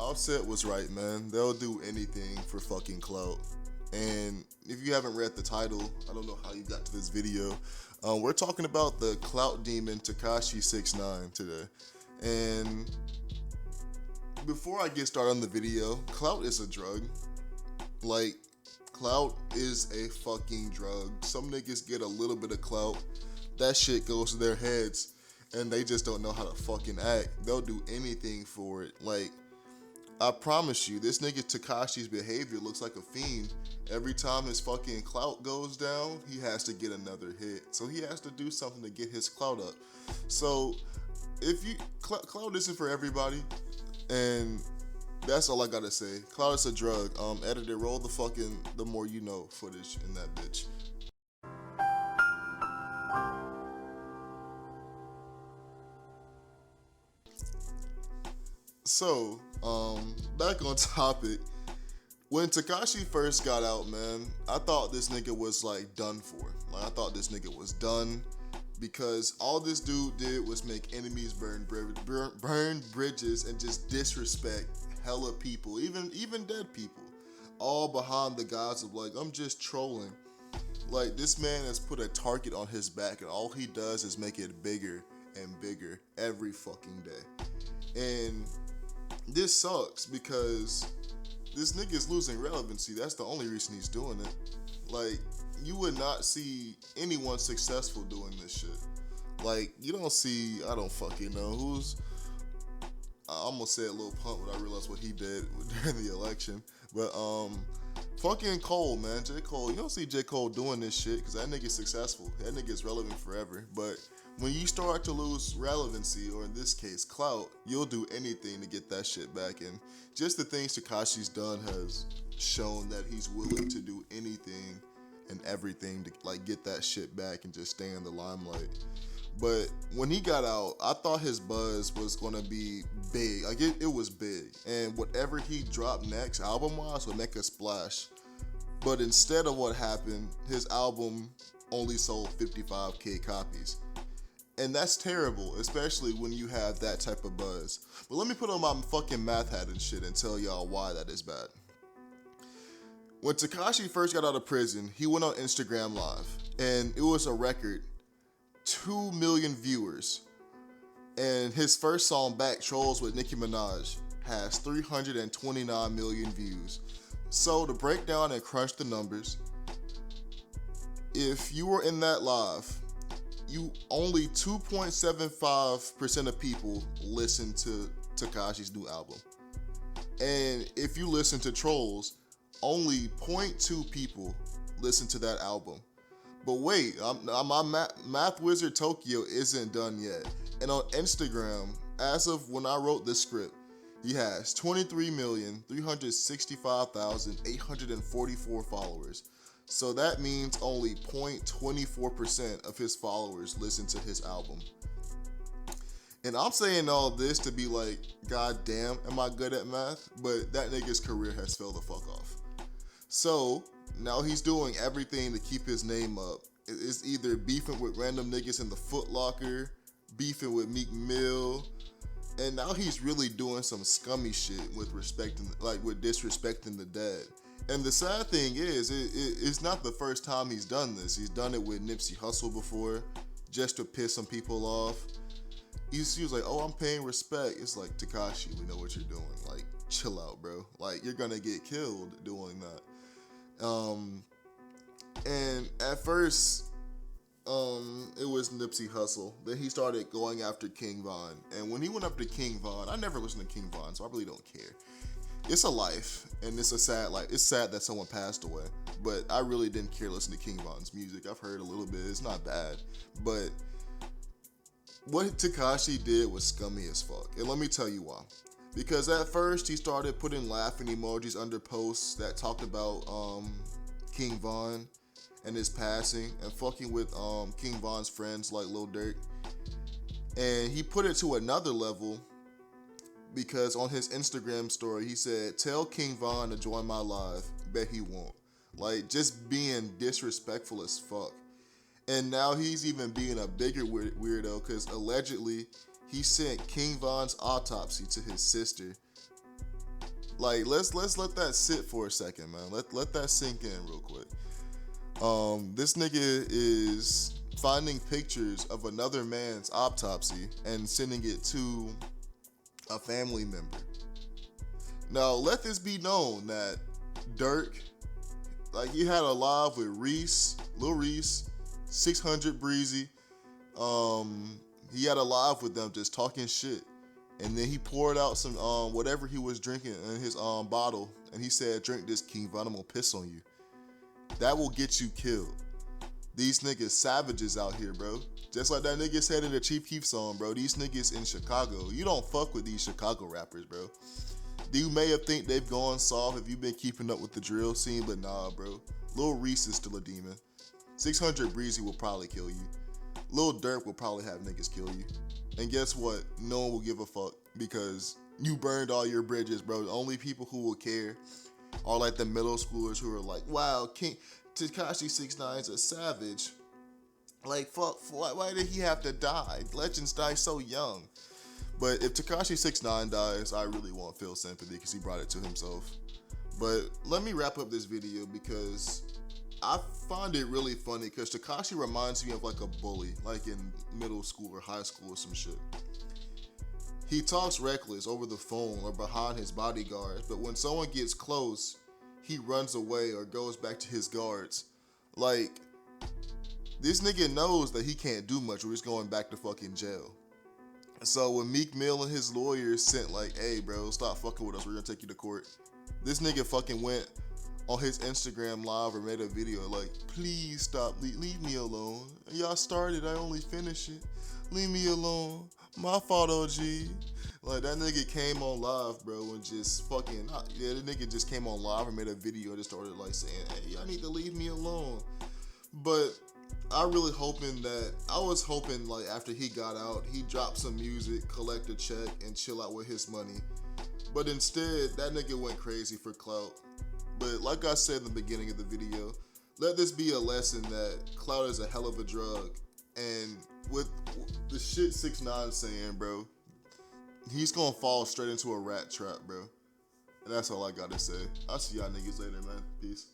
Offset was right, man. They'll do anything for fucking clout. And if you haven't read the title, I don't know how you got to this video. We're talking about the clout demon Tekashi 6ix9ine today. And before I get started on the video, clout is a drug. Like, clout is a fucking drug. Some niggas get a little bit of clout, that shit goes to their heads, and they just don't know how to fucking act. They'll do anything for it. Like, I promise you, this nigga Tekashi's behavior looks like a fiend. Every time his fucking clout goes down, he has to get another hit. So he has to do something to get his clout up. So if you, clout isn't for everybody, and that's all I gotta say. Clout is a drug. Editor, roll the fucking the more you know footage in that bitch. So, back on topic. When Tekashi first got out, man, I thought this nigga was like done for. Like, I thought this nigga was done because all this dude did was make enemies burn bridges and just disrespect hella people, even dead people, all behind the guise of like, I'm just trolling. Like, this man has put a target on his back, and all he does is make it bigger and bigger every fucking day. And this sucks because this nigga's losing relevancy. That's the only reason he's doing it. Like, you would not see anyone successful doing this shit. Like, you don't see, I don't fucking know who's, I almost said Lil Pump, but I realized what he did during the election. But fucking Cole, man, J. Cole, you don't see J. Cole doing this shit because that nigga's successful. That nigga's relevant forever. But when you start to lose relevancy, or in this case, clout, you'll do anything to get that shit back. And just the things Tekashi's done has shown that he's willing to do anything and everything to like get that shit back and just stay in the limelight. But when he got out, I thought his buzz was gonna be big. Like, it was big. And whatever he dropped next, album-wise, would make a splash. But instead of what happened, his album only sold 55K copies. And that's terrible, especially when you have that type of buzz. But let me put on my fucking math hat and shit and tell y'all why that is bad. When Tekashi first got out of prison, he went on Instagram Live, and it was a record 2 million viewers. And his first song back, Trolls with Nicki Minaj, has 329 million views. So to break down and crunch the numbers, if you were in that live, you only 2.75% of people listen to Tekashi's new album. And if you listen to Trolls, only 0.2 people listen to that album. But wait, my math wizard Tokyo isn't done yet. And on Instagram, as of when I wrote this script, he has 23,365,844 followers. So that means only 0.24% of his followers listen to his album. And I'm saying all this to be like, God damn, am I good at math? But that nigga's career has fell the fuck off. So now he's doing everything to keep his name up. It's either beefing with random niggas in the Foot Locker, beefing with Meek Mill, and now he's really doing some scummy shit with disrespecting the dead. And the sad thing is, it's not the first time he's done this. He's done it with Nipsey Hussle before, just to piss some people off. He was like, oh, I'm paying respect. It's like, Tekashi, we know what you're doing. Like, chill out, bro. Like, you're gonna get killed doing that. And at first, it was Nipsey Hussle. Then he started going after King Von. And when he went after King Von, I never listened to King Von, so I really don't care. It's a life, and it's a sad life. It's sad that someone passed away, but I really didn't care to listen to King Von's music. I've heard a little bit. It's not bad, but what Tekashi did was scummy as fuck. And let me tell you why. Because at first, he started putting laughing emojis under posts that talked about King Von and his passing, and fucking with King Von's friends like Lil Durk. And he put it to another level because on his Instagram story, he said, tell King Von to join my live. Bet he won't. Like, just being disrespectful as fuck. And now he's even being a bigger weirdo because allegedly he sent King Von's autopsy to his sister Like, let's let that sit for a second, man. Let that sink in real quick. This nigga is finding pictures of another man's autopsy and sending it to a family member. Now, let this be known that Dirk, like, he had a live with Reese, Lil Reese, 600 Breezy. He had a live with them just talking shit. And then he poured out some whatever he was drinking in his bottle, and he said, "Drink this, King Von, I'm gonna piss on you." That will get you killed. These niggas savages out here, bro. Just like that nigga said in the Chief Keef song, bro. These niggas in Chicago. You don't fuck with these Chicago rappers, bro. You may have think they've gone soft if you've been keeping up with the drill scene, but nah, bro. Lil Reese is still a demon. 600 Breezy will probably kill you. Lil Durk will probably have niggas kill you. And guess what? No one will give a fuck because you burned all your bridges, bro. The only people who will care are like the middle schoolers who are like, wow, Tekashi 6ix9ine's a savage. Like, fuck, why did he have to die? Legends die so young. But if Tekashi 6ix9ine dies, I really won't feel sympathy because he brought it to himself. But let me wrap up this video because I find it really funny because Tekashi reminds me of like a bully, like in middle school or high school or some shit. He talks reckless over the phone or behind his bodyguards, but when someone gets close, he runs away or goes back to his guards. Like, this nigga knows that he can't do much or he's going back to fucking jail. So when Meek Mill and his lawyers sent like, "Hey bro, stop fucking with us, we're gonna take you to court," this nigga fucking went on his Instagram live or made a video like, "Please stop, leave me alone. Y'all started, I only finished it. Leave me alone. My fault, OG." Like, that nigga came on live, bro, and just fucking, yeah, the nigga just came on live and made a video and just started like saying, "Hey, y'all need to leave me alone." But I was hoping like after he got out, he dropped some music, collect a check, and chill out with his money. But instead, that nigga went crazy for clout. But like I said in the beginning of the video, let this be a lesson that clout is a hell of a drug. And with the shit 6ix9ine saying, bro, he's gonna fall straight into a rat trap, bro. And that's all I gotta say. I'll see y'all niggas later, man. Peace.